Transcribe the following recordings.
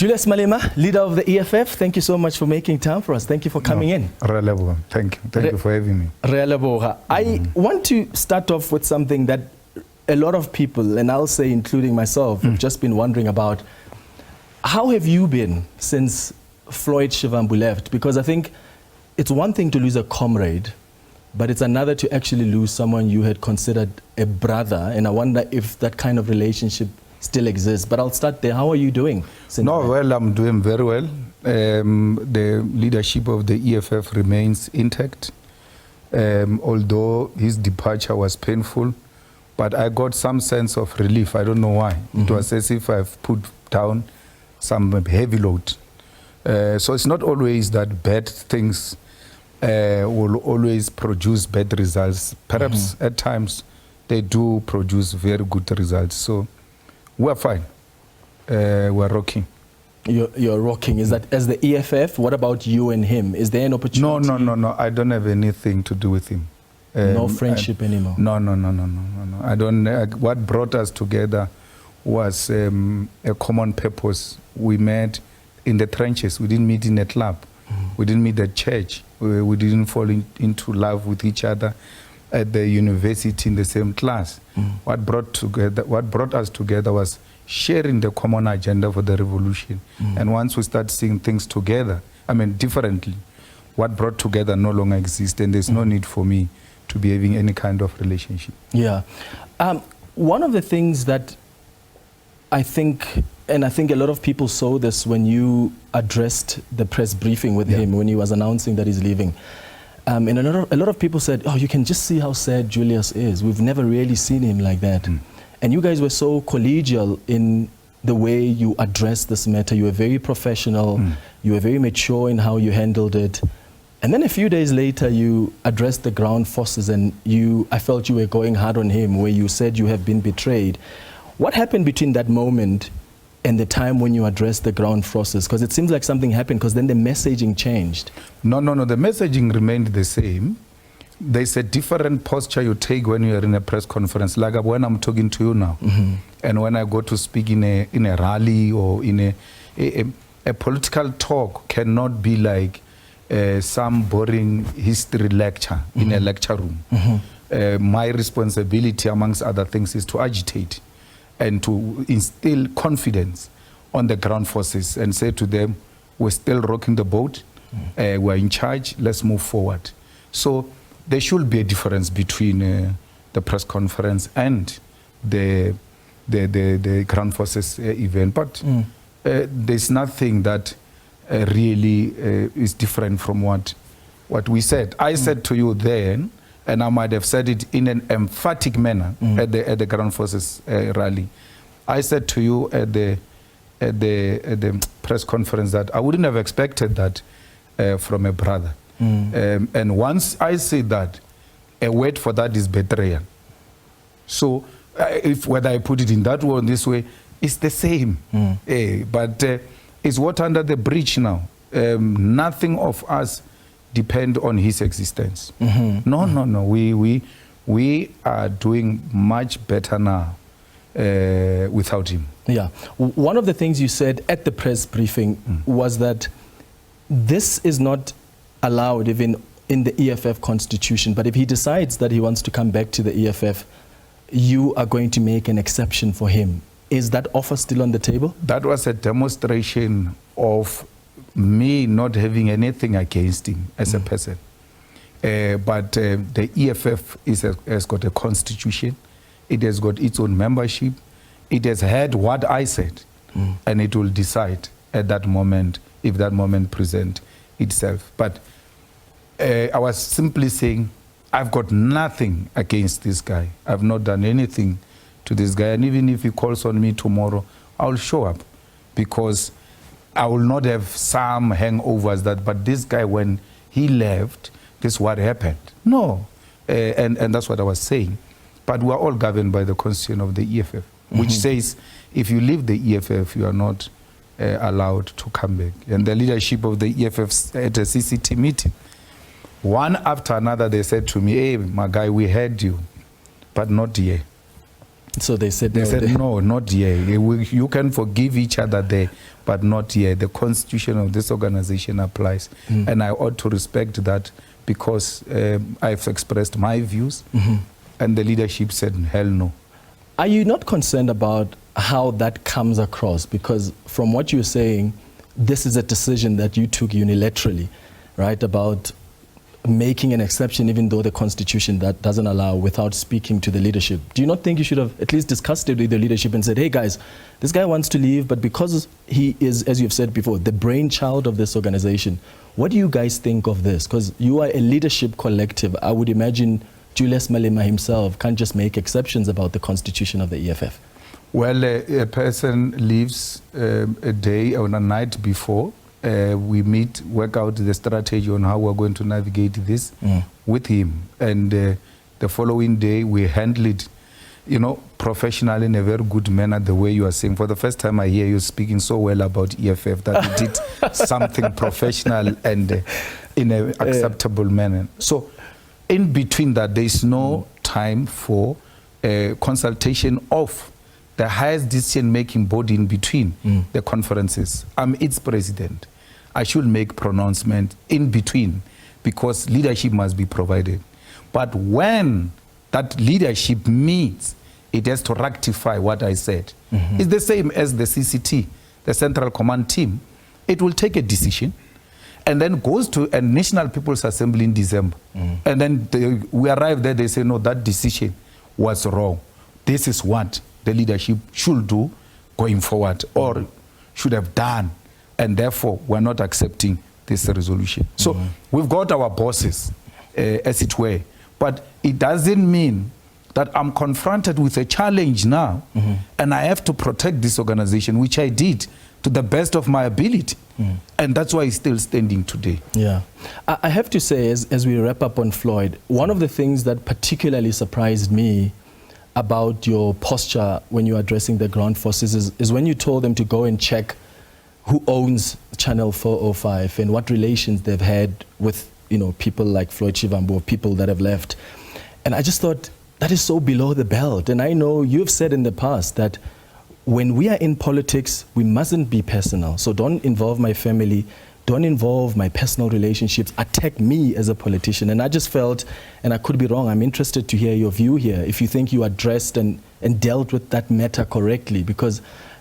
Julius Malema, leader of the EFF, thank you so much for making time for us. Thank you for coming in. Relevant. Thank you. Thank you for having me. I want to start off with something that a lot of people, and I'll say including myself, have just been wondering about. How have you been since Floyd Shivambu left? Because I think it's one thing to lose a comrade, but it's another to actually lose someone you had considered a brother. And I wonder if that kind of relationship still exists. But I'll start there. How are you doing? Well, I'm doing very well. The leadership of the EFF remains intact. Although his departure was painful, but I got some sense of relief. I don't know why. It was as if I've put down some heavy load. So it's not always that bad things will always produce bad results. Perhaps at times they do produce very good results. So we're fine. We're rocking. You're rocking. Is that as the EFF? What about you and him? Is there an opportunity? No. I don't have anything to do with him. No friendship anymore? No. I don't. What brought us together was a common purpose. We met in the trenches. We didn't meet in a club. We didn't meet at church. We didn't fall into love with each other at the university in the same class. What brought us together was sharing the common agenda for the revolution. And once we start seeing things together, differently, what brought together no longer exists, and there's no need for me to be having any kind of relationship. Yeah. One of the things that I think a lot of people saw this when you addressed the press briefing with him when he was announcing that he's leaving. And a lot of people said, oh, you can just see how sad Julius is. We've never really seen him like that. And you guys were so collegial in the way you addressed this matter. You were very professional. You were very mature in how you handled it. And then a few days later, you addressed the ground forces, and I felt you were going hard on him, where you said you have been betrayed. What happened between that moment and the time when you addressed the ground forces? Because it seems like something happened, because then the messaging changed. No. The messaging remained the same. There's a different posture you take when you're in a press conference, like when I'm talking to you now. And when I go to speak in a rally or in a political talk cannot be like some boring history lecture in a lecture room. My responsibility, amongst other things, is to agitate and to instill confidence on the ground forces and say to them, we're still rocking the boat, we're in charge, let's move forward. So there should be a difference between the press conference and the ground forces event. But there's nothing that really is different from what we said. I said to you then, and I might have said it in an emphatic manner at the ground forces rally. I said to you at the press conference that I wouldn't have expected that from a brother. And once I say that, a word for that is betrayal. So whether I put it in that way or this way, it's the same. But it's water under the bridge now. Nothing of us depend on his existence. No. We are doing much better now without him. Yeah. One of the things you said at the press briefing was that this is not allowed even in the EFF constitution, but if he decides that he wants to come back to the EFF, you are going to make an exception for him. Is that offer still on the table? That was a demonstration of me not having anything against him as a person. But the EFF has got a constitution. It has got its own membership. It has heard what I said, and it will decide at that moment if that moment presents itself. But I was simply saying, I've got nothing against this guy. I've not done anything to this guy. And even if he calls on me tomorrow, I'll show up, because I will not have some hangovers but this guy, when he left, this is what happened. No. And that's what I was saying. But we are all governed by the constitution of the EFF, which says if you leave the EFF, you are not allowed to come back. And the leadership of the EFF at a CCT meeting, one after another, they said to me, hey, my guy, we heard you, but not here. So they said They said, no, not here. You can forgive each other there, but not here. The constitution of this organization applies. And I ought to respect that because I've expressed my views, and the leadership said, hell no. Are you not concerned about how that comes across? Because from what you're saying, this is a decision that you took unilaterally, right, about making an exception even though the constitution that doesn't allow, without speaking to the leadership. Do you not think you should have at least discussed it with the leadership and said, hey guys, this guy wants to leave, but because he is, as you've said before, the brainchild of this organization, what do you guys think of this? Because you are a leadership collective. I would imagine Julius Malema himself can't just make exceptions about the constitution of the EFF. Well, a person leaves a day or a night before. We meet, work out the strategy on how we're going to navigate this with him. And the following day, we handle it, professionally in a very good manner, the way you are saying. For the first time, I hear you speaking so well about EFF that you did something professional and in an acceptable manner. So in between that, there is no time for consultation of the highest decision-making body in between the conferences. I'm its president. I should make pronouncement in between because leadership must be provided. But when that leadership meets, it has to rectify what I said. It's the same as the CCT, the Central Command Team. It will take a decision and then goes to a National People's Assembly in December. And then we arrive there, they say, no, that decision was wrong. This is what the leadership should do going forward or should have done. And therefore, we're not accepting this resolution. So we've got our bosses, as it were. But it doesn't mean that I'm confronted with a challenge now and I have to protect this organization, which I did to the best of my ability. And that's why it's still standing today. Yeah. I have to say, as we wrap up on Floyd, one of the things that particularly surprised me about your posture when you're addressing the ground forces is when you told them to go and check who owns Channel 405 and what relations they've had with people like Floyd Shivambu, people that have left. And I just thought, that is so below the belt. And I know you've said in the past that when we are in politics, we mustn't be personal. So don't involve my family, don't involve my personal relationships, attack me as a politician. And I just felt, and I could be wrong, I'm interested to hear your view here, if you think you addressed and dealt with that matter correctly, because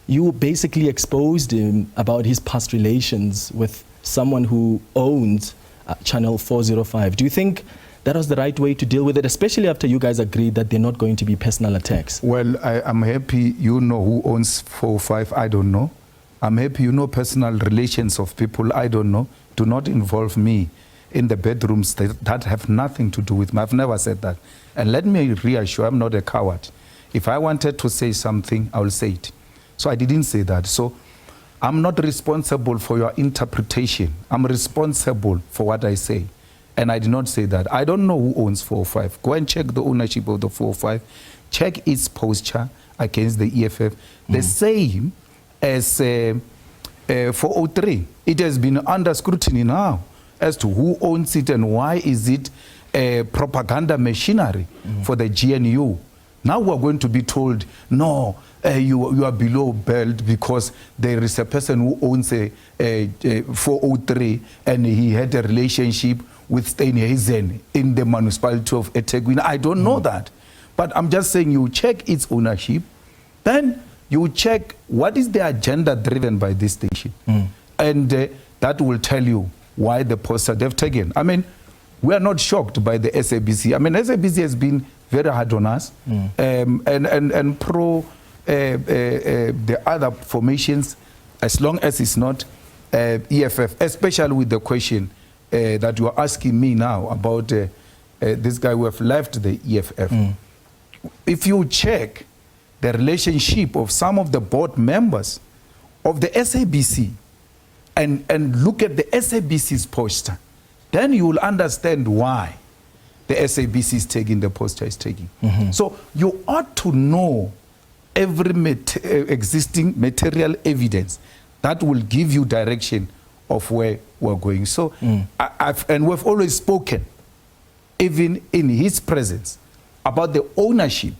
you basically exposed him about his past relations with someone who owns Channel 405. Do you think that was the right way to deal with it, especially after you guys agreed that they're not going to be personal attacks? Well, I'm happy you know who owns 405. I don't know. I'm happy you know personal relations of people. I don't know. Do not involve me in the bedrooms that have nothing to do with me. I've never said that. And let me reassure, I'm not a coward. If I wanted to say something, I will say it. So I didn't say that. So I'm not responsible for your interpretation. I'm responsible for what I say. And I did not say that. I don't know who owns 405. Go and check the ownership of the 405. Check its posture against the EFF. The same as 403. It has been under scrutiny now as to who owns it and why is it a propaganda machinery for the GNU. Now we're going to be told, no, you are below belt because there is a person who owns a 403 and he had a relationship with Steinhazen in the municipality of eThekwini. I don't know that. But I'm just saying you check its ownership, then you check what is the agenda driven by this station. And that will tell you why the posture they've taken. I mean, we are not shocked by the SABC. I mean, SABC has been very hard on us and pro the other formations, as long as it's not EFF, especially with the question that you are asking me now about this guy who have left the EFF. If you check the relationship of some of the board members of the SABC and look at the SABC's posture, then you will understand why the SABC is taking the posture it's taking. So you ought to know every existing material evidence that will give you direction of where we're going. So, and we've always spoken, even in his presence, about the ownership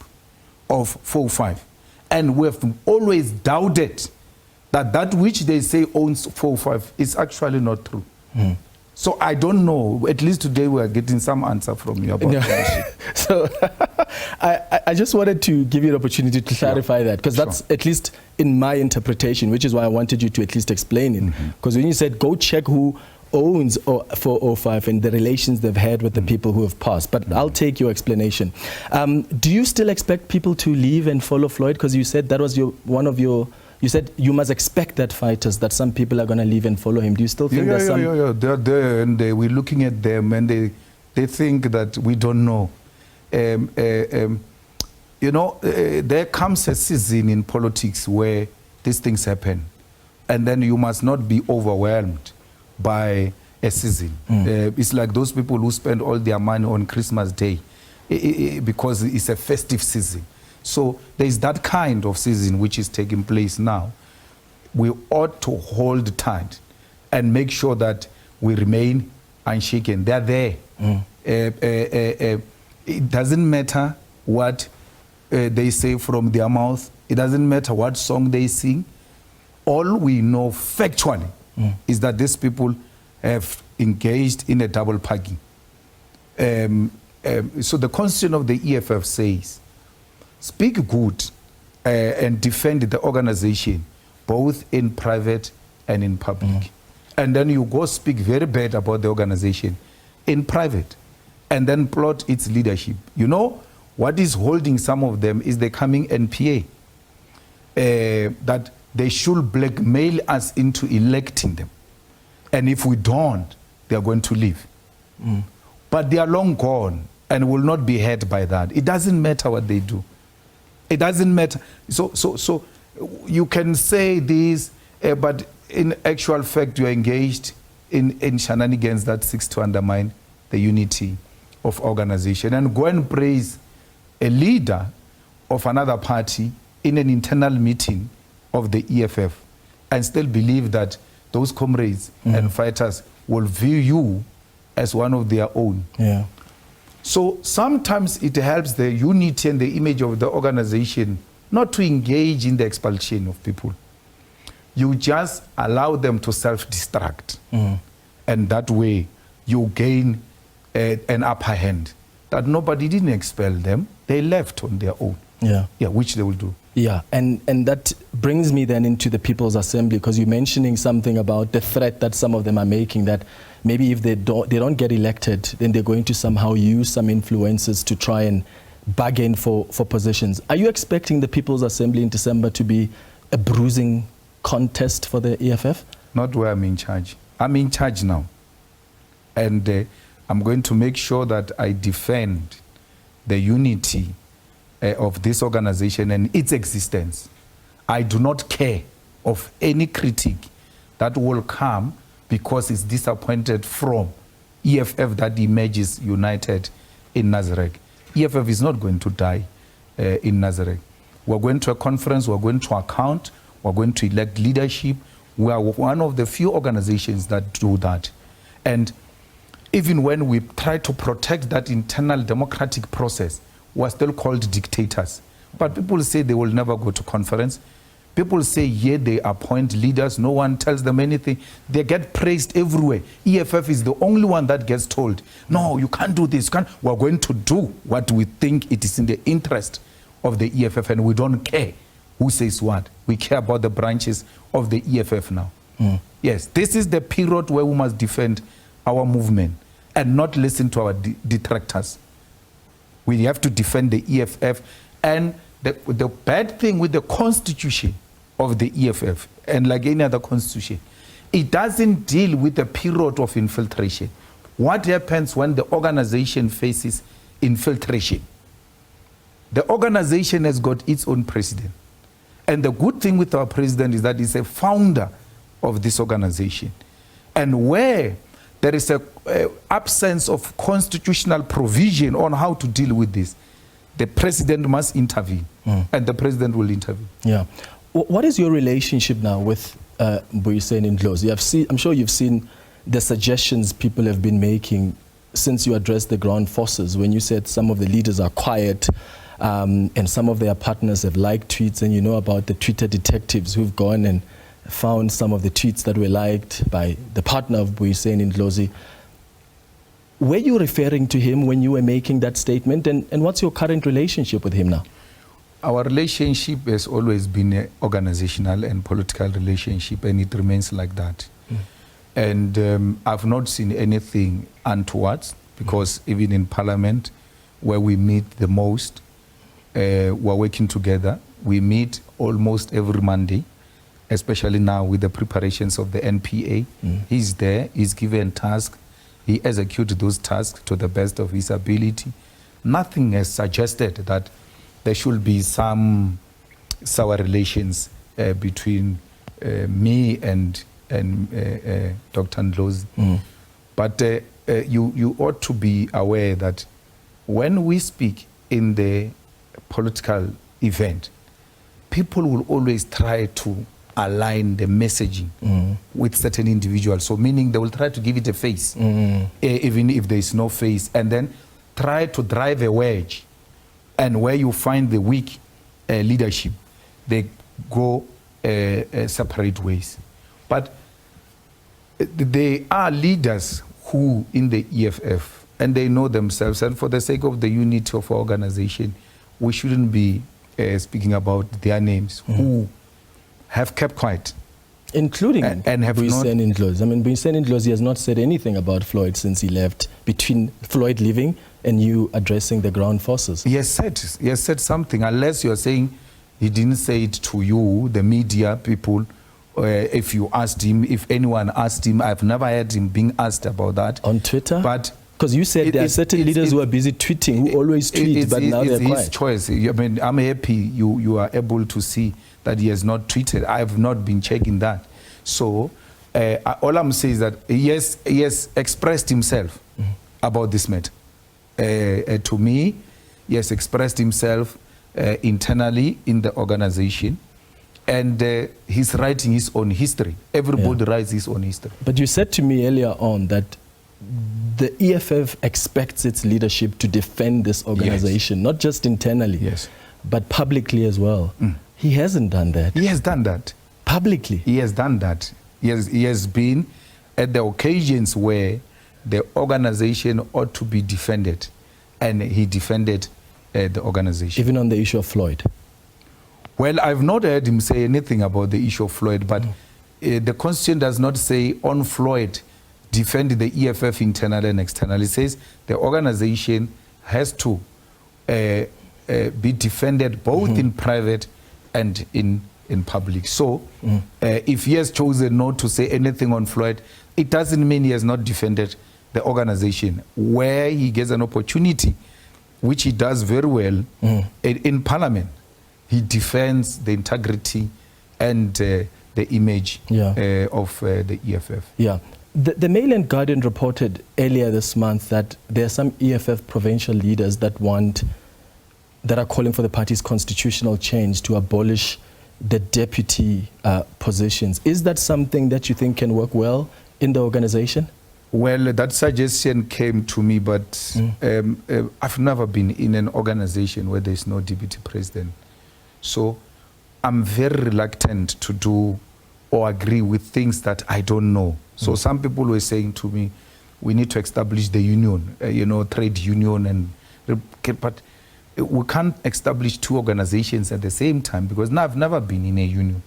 of 4-5. And we have always doubted that which they say owns 4-5 is actually not true. So I don't know. At least today we are getting some answer from you about ownership. So I just wanted to give you an opportunity to clarify that, because that's at least in my interpretation, which is why I wanted you to at least explain it. Because when you said go check who owns 405 and the relations they've had with the people who have passed, but I'll take your explanation. Do you still expect people to leave and follow Floyd? Because you said that was you said you must expect that that some people are going to leave and follow him. Do you still think there's some? Yeah. They're there, and we're looking at them, and they think that we don't know. You know, there comes a season in politics where these things happen, and then you must not be overwhelmed by a season. It's like those people who spend all their money on Christmas Day because it's a festive season. So there is that kind of season which is taking place now. We ought to hold tight and make sure that we remain unshaken. They're there. It doesn't matter what they say from their mouth. It doesn't matter what song they sing. All we know factually is that these people have engaged in a double parking. So the constitution of the EFF says, speak good and defend the organization, both in private and in public. And then you go speak very bad about the organization in private and then plot its leadership. You know, what is holding some of them is the coming NPA, that they should blackmail us into electing them. And if we don't, they are going to leave. But they are long gone and will not be hurt by that. It doesn't matter what they do. It doesn't matter. So you can say this, but in actual fact, you are engaged in shenanigans that seeks to undermine the unity of organization. And go and praise a leader of another party in an internal meeting of the EFF and still believe that those comrades and fighters will view you as one of their own. Yeah. So sometimes it helps the unity and the image of the organization not to engage in the expulsion of people. You just allow them to self-destruct. And that way you gain an upper hand. That nobody didn't expel them. They left on their own. Yeah, which they will do. Yeah, and that brings me then into the People's Assembly, because you're mentioning something about the threat that some of them are making, that maybe if they don't get elected, then they're going to somehow use some influences to try and bargain for positions. Are you expecting the People's Assembly in December to be a bruising contest for the EFF? Not where I'm in charge. I'm in charge now. And I'm going to make sure that I defend the unity of this organization and its existence. I do not care of any critique that will come because it's disappointed from EFF that emerges united in Nazareth. EFF is not going to die in Nazareth. We're going to a conference, we're going to account, we're going to elect leadership. We are one of the few organizations that do that. And even when we try to protect that internal democratic process, we're still called dictators. But people say they will never go to conference. People say, yeah, they appoint leaders. No one tells them anything. They get praised everywhere. EFF is the only one that gets told, no, you can't do this. We're going to do what we think it is in the interest of the EFF, and we don't care who says what. We care about the branches of the EFF now. Yes, this is the period where we must defend our movement and not listen to our detractors. We have to defend the EFF. And the bad thing with the constitution of the EFF, and like any other constitution, it doesn't deal with the period of infiltration. What happens when the organization faces infiltration? The organization has got its own president. And the good thing with our president is that he's a founder of this organization. And where there is a absence of constitutional provision on how to deal with this, the president must intervene, and the president will intervene. Yeah. What is your relationship now with Mbuyiseni Ndlozi? I'm sure you've seen the suggestions people have been making since you addressed the ground forces, when you said some of the leaders are quiet. and some of their partners have liked tweets, and you know about the Twitter detectives who've gone and found some of the tweets that were liked by the partner of Wesizwe Ndlozi. Were you referring to him when you were making that statement, and what's your current relationship with him now? Our relationship has always been an organizational and political relationship, and it remains like that. And I've not seen anything untoward, because even in Parliament, where we meet the most, we're working together. We meet almost every Monday, especially now with the preparations of the NPA. He's there, he's given tasks, he executes those tasks to the best of his ability. Nothing has suggested that there should be some sour relations between me and Dr. Ndlozi. But you ought to be aware that when we speak in the political event, people will always try to align the messaging with certain individuals. So meaning they will try to give it a face, even if there is no face, and then try to drive a wedge. And where you find the weak leadership, they go separate ways. But they are leaders who in the EFF, and they know themselves, and for the sake of the unity of our organization, we shouldn't be speaking about their names, who have kept quiet. Including and have Wesizwe Ndlozi. I mean, Wesizwe Ndlozi has not said anything about Floyd since he left, between Floyd leaving and you addressing the ground forces. He has said something, unless you're saying he didn't say it to you, the media people. If you asked him, if anyone asked him, I've never heard him being asked about that. On Twitter? But because you said there are certain leaders who are busy tweeting, who always tweet, but now they're quiet. It's his choice. I mean, I'm happy you are able to see that he has not tweeted. I have not been checking that. So all I'm saying is that he has expressed himself about this matter. To me, he has expressed himself internally in the organization. And he's writing his own history. Everybody writes his own history. But you said to me earlier on that the EFF expects its leadership to defend this organization, not just internally, but publicly as well. He hasn't done that. He has done that. Publicly? He has done that. He has been at the occasions where the organization ought to be defended, and he defended the organization. Even on the issue of Floyd? Well, I've not heard him say anything about the issue of Floyd, but the Constitution does not say on Floyd, defend the EFF internally and externally. It says the organization has to be defended both in private and in public. So if he has chosen not to say anything on Floyd, it doesn't mean he has not defended the organization. Where he gets an opportunity, which he does very well in Parliament, he defends the integrity and the image of the EFF. Yeah. The Mail and Guardian reported earlier this month that there are some EFF provincial leaders that are calling for the party's constitutional change to abolish the deputy positions. Is that something that you think can work well in the organization? Well, that suggestion came to me, but I've never been in an organization where there's no deputy president. So I'm very reluctant to do or agree with things that I don't know. So some people were saying to me, we need to establish the union, trade union, but we can't establish two organizations at the same time, because now I've never been in a union.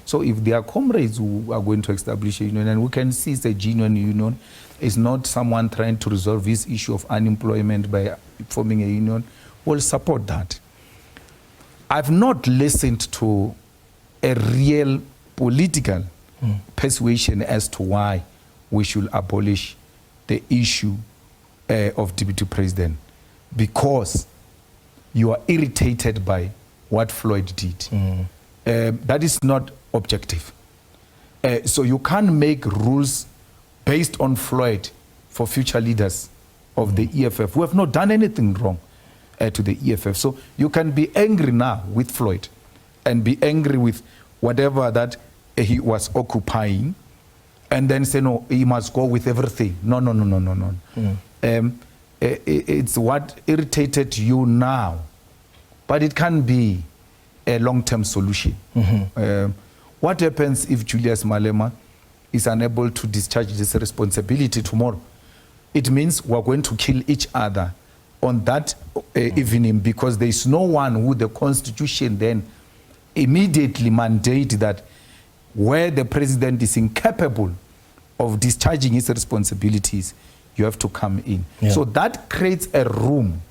So if there are comrades who are going to establish a union, and we can see it's a genuine union, it's not someone trying to resolve this issue of unemployment by forming a union, we'll support that. I've not listened to a real political persuasion as to why we should abolish the issue of deputy president, because you are irritated by what Floyd did. That is not objective. So you can't make rules based on Floyd for future leaders of the EFF who have not done anything wrong to the EFF. So you can be angry now with Floyd and be angry with whatever that he was occupying, and then say, no, he must go with everything. No. It's what irritated you now but it can be a long-term solution. What happens if Julius Malema is unable to discharge this responsibility tomorrow? It means we're going to kill each other on that evening, because there is no one who the Constitution then immediately mandate that where the president is incapable of discharging his responsibilities, you have to come in. Yeah. So that creates a room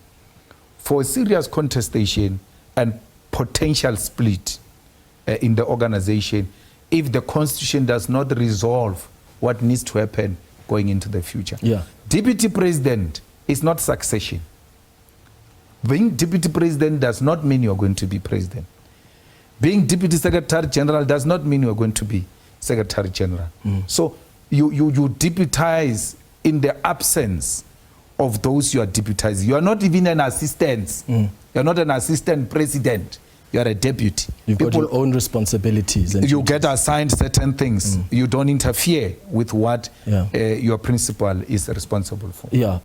for serious contestation and potential split in the organization if the Constitution does not resolve what needs to happen going into the future. Yeah. Deputy president is not succession. Being deputy president does not mean you're going to be president. Being deputy secretary general does not mean you're going to be secretary general. So you deputize in the absence of those you are deputizing. You are not even an assistant. You're not an assistant president. You are a deputy. You've got your own responsibilities. And you get assigned certain things. You don't interfere with what your principal is responsible for. Yeah.